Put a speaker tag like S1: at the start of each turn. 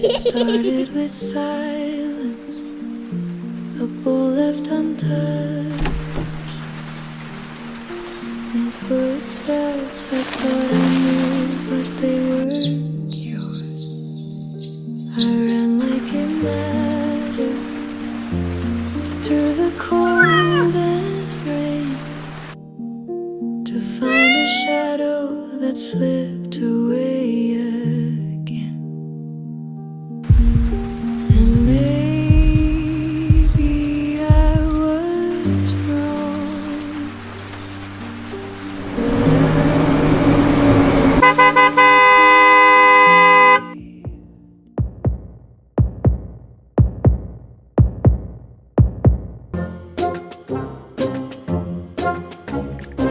S1: It started with silence, a bowl left untouched, and footsteps I thought I knew, but they weren't yours. I ran like it mattered through the cold and rain to find a shadow that slipped away.